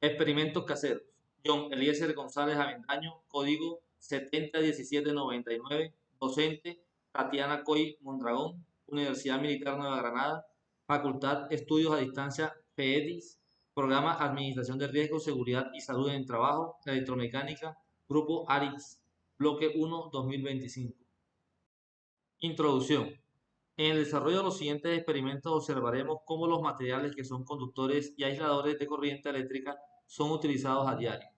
Experimentos caseros. John Eliezer González Avendaño, código 701799, docente Tatiana Coy Mondragón, Universidad Militar Nueva Granada, Facultad Estudios a Distancia FEDIS, Programa Administración de Riesgos, Seguridad y Salud en el Trabajo, Electromecánica, Grupo ARIX, Bloque 1, 2025. Introducción. En el desarrollo de los siguientes experimentos observaremos cómo los materiales que son conductores y aisladores de corriente eléctrica son utilizados a diario.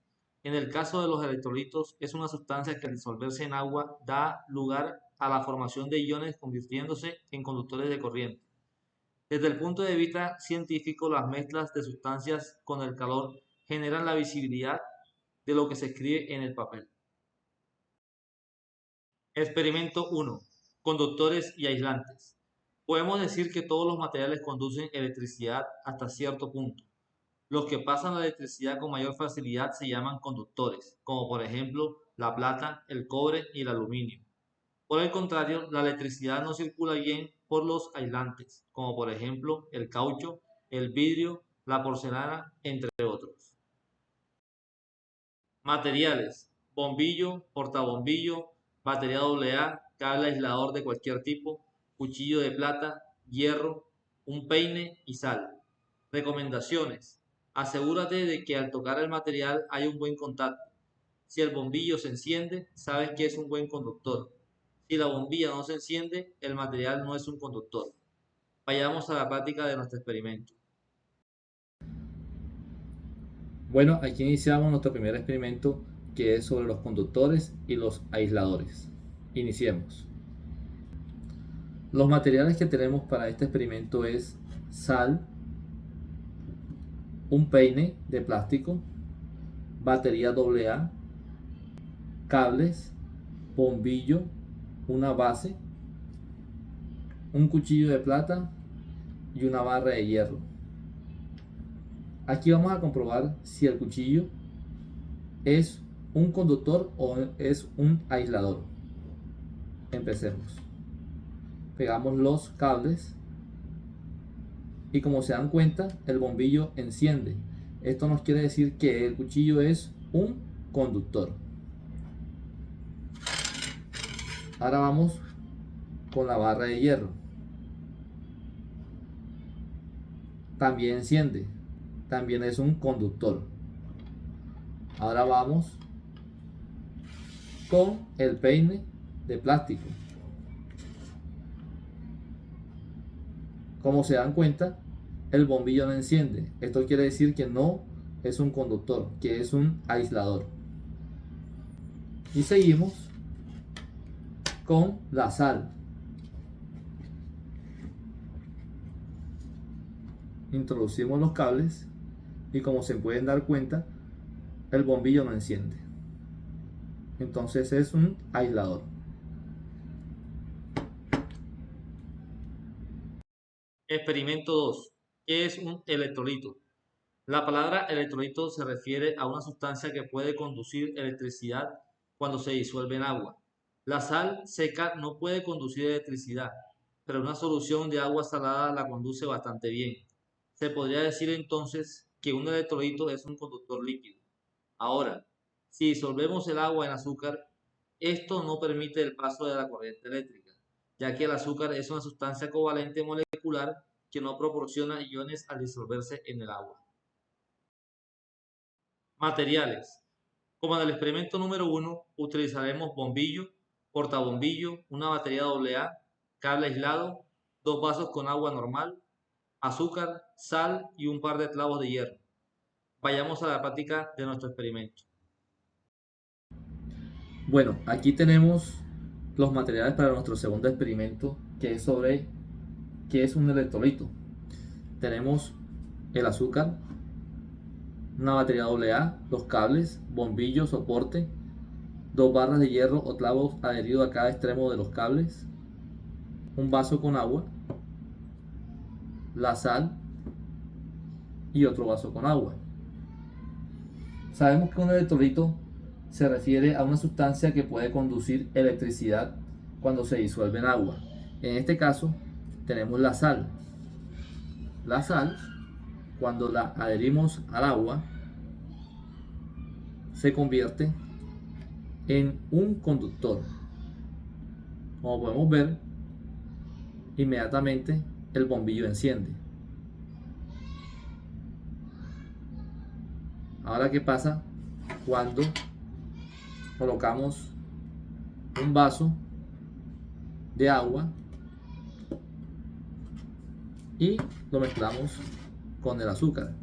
En el caso de los electrolitos, es una sustancia que al disolverse en agua da lugar a la formación de iones convirtiéndose en conductores de corriente. Desde el punto de vista científico, las mezclas de sustancias con el calor generan la visibilidad de lo que se escribe en el papel. Experimento 1. Conductores y aislantes. Podemos decir que todos los materiales conducen electricidad hasta cierto punto. Los que pasan la electricidad con mayor facilidad se llaman conductores, como por ejemplo la plata, el cobre y el aluminio. Por el contrario, la electricidad no circula bien por los aislantes, como por ejemplo el caucho, el vidrio, la porcelana, entre otros. Materiales: bombillo, portabombillo, batería AA, cable aislador de cualquier tipo, cuchillo de plata, hierro, un peine y sal. Recomendaciones: asegúrate de que al tocar el material hay un buen contacto. Si el bombillo se enciende, sabes que es un buen conductor. Si la bombilla no se enciende, el material no es un conductor. Vayamos a la práctica de nuestro experimento. Bueno, aquí iniciamos nuestro primer experimento, que es sobre los conductores y los aisladores. Iniciemos. Los materiales que tenemos para este experimento es sal, un peine de plástico, batería AA, cables, bombillo, una base, un cuchillo de plata y una barra de hierro. Aquí vamos a comprobar si el cuchillo es un conductor o es un aislador. Empecemos. Pegamos los cables y, como se dan cuenta, el bombillo enciende. Esto nos quiere decir que el cuchillo es un conductor. Ahora vamos con la barra de hierro. También enciende, también es un conductor. Ahora vamos con el peine de plástico. Como se dan cuenta, el bombillo no enciende. Esto quiere decir que no es un conductor, que es un aislador. Y seguimos con la sal. Introducimos los cables y, como se pueden dar cuenta, el bombillo no enciende. Entonces es un aislador. Experimento 2. ¿Qué es un electrolito? La palabra electrolito se refiere a una sustancia que puede conducir electricidad cuando se disuelve en agua. La sal seca no puede conducir electricidad, pero una solución de agua salada la conduce bastante bien. Se podría decir entonces que un electrolito es un conductor líquido. Ahora, si disolvemos el agua en azúcar, esto no permite el paso de la corriente eléctrica, ya que el azúcar es una sustancia covalente molecular que no proporciona iones al disolverse en el agua. Materiales. Como en el experimento número 1, utilizaremos bombillo, portabombillo, una batería AA, cable aislado, dos vasos con agua normal, azúcar, sal y un par de clavos de hierro. Vayamos a la práctica de nuestro experimento. Bueno, aquí tenemos los materiales para nuestro segundo experimento, que es sobre qué es un electrolito. Tenemos el azúcar, una batería AA, los cables, bombillo, soporte, dos barras de hierro o clavos adheridos a cada extremo de los cables, un vaso con agua, la sal y otro vaso con agua. Sabemos que un electrolito se refiere a una sustancia que puede conducir electricidad cuando se disuelve en agua. En este caso tenemos la sal. La sal, cuando la adherimos al agua, se convierte en un conductor. Como podemos ver, inmediatamente el bombillo enciende. Ahora, ¿qué pasa cuando colocamos un vaso de agua y lo mezclamos con el azúcar?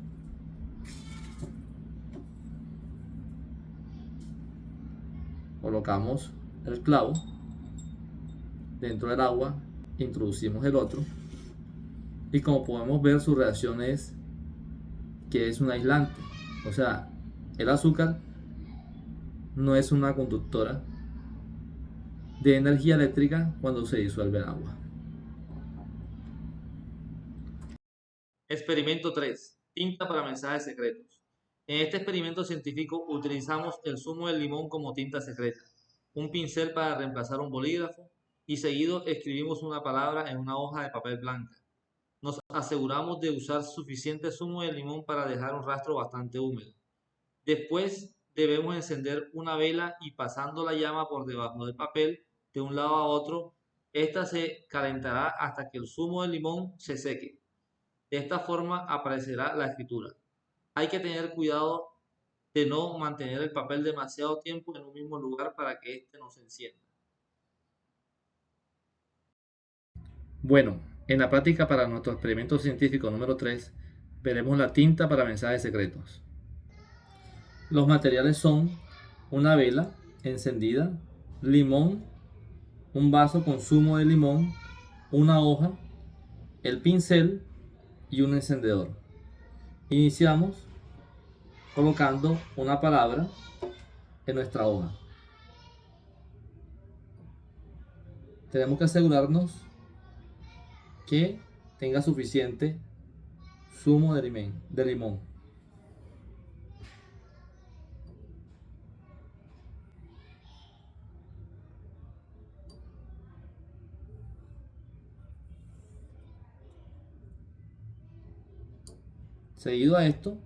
Colocamos el clavo dentro del agua, introducimos el otro y como podemos ver, su reacción es que es un aislante. O sea, el azúcar no es una conductora de energía eléctrica cuando se disuelve en agua. Experimento 3. Tinta para mensajes secretos. En este experimento científico utilizamos el zumo del limón como tinta secreta, un pincel para reemplazar un bolígrafo y seguido escribimos una palabra en una hoja de papel blanca. Nos aseguramos de usar suficiente zumo de limón para dejar un rastro bastante húmedo. Después debemos encender una vela y pasando la llama por debajo del papel de un lado a otro, esta se calentará hasta que el zumo de limón se seque. De esta forma aparecerá la escritura. Hay que tener cuidado de no mantener el papel demasiado tiempo en un mismo lugar para que éste no se encienda. Bueno, en la práctica para nuestro experimento científico número 3, veremos la tinta para mensajes secretos. Los materiales son una vela encendida, limón, un vaso con zumo de limón, una hoja, el pincel y un encendedor. Iniciamos colocando una palabra en nuestra hoja. Tenemos que asegurarnos que tenga suficiente zumo de limón. Seguido a esto,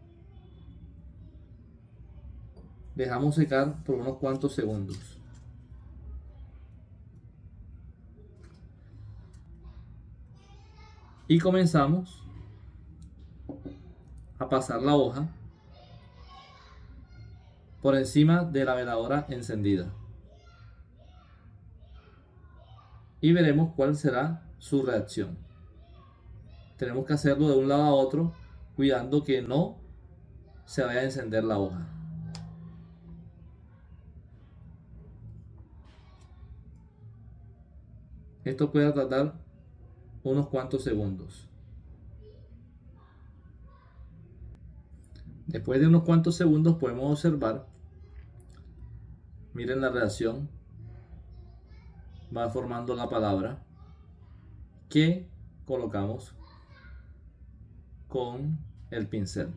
dejamos secar por unos cuantos segundos. Y comenzamos a pasar la hoja por encima de la veladora encendida. Y veremos cuál será su reacción. Tenemos que hacerlo de un lado a otro, cuidando que no se vaya a encender la hoja. Esto puede tardar unos cuantos segundos. Después de unos cuantos segundos podemos observar, miren la reacción, va formando la palabra que colocamos con el pincel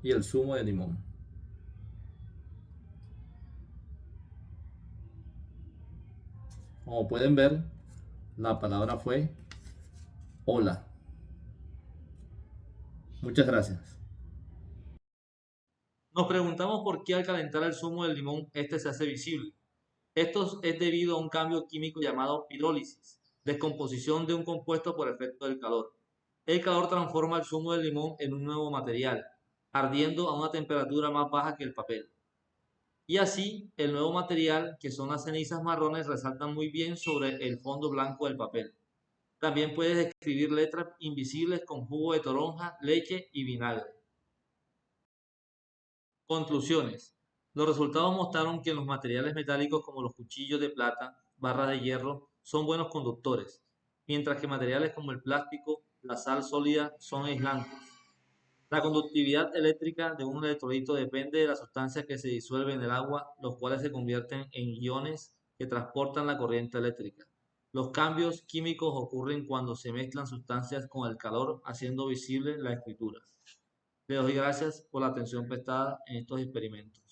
y el zumo de limón. Como pueden ver, la palabra fue hola. Muchas gracias. Nos preguntamos por qué al calentar el zumo del limón este se hace visible. Esto es debido a un cambio químico llamado pirólisis, descomposición de un compuesto por efecto del calor. El calor transforma el zumo de limón en un nuevo material, ardiendo a una temperatura más baja que el papel. Y así, el nuevo material, que son las cenizas marrones, resaltan muy bien sobre el fondo blanco del papel. También puedes escribir letras invisibles con jugo de toronja, leche y vinagre. Conclusiones. Los resultados mostraron que los materiales metálicos como los cuchillos de plata, barras de hierro, son buenos conductores, mientras que materiales como el plástico, la sal sólida son aislantes. La conductividad eléctrica de un electrolito depende de la sustancia que se disuelve en el agua, los cuales se convierten en iones que transportan la corriente eléctrica. Los cambios químicos ocurren cuando se mezclan sustancias con el calor, haciendo visible la escritura. Les doy gracias por la atención prestada en estos experimentos.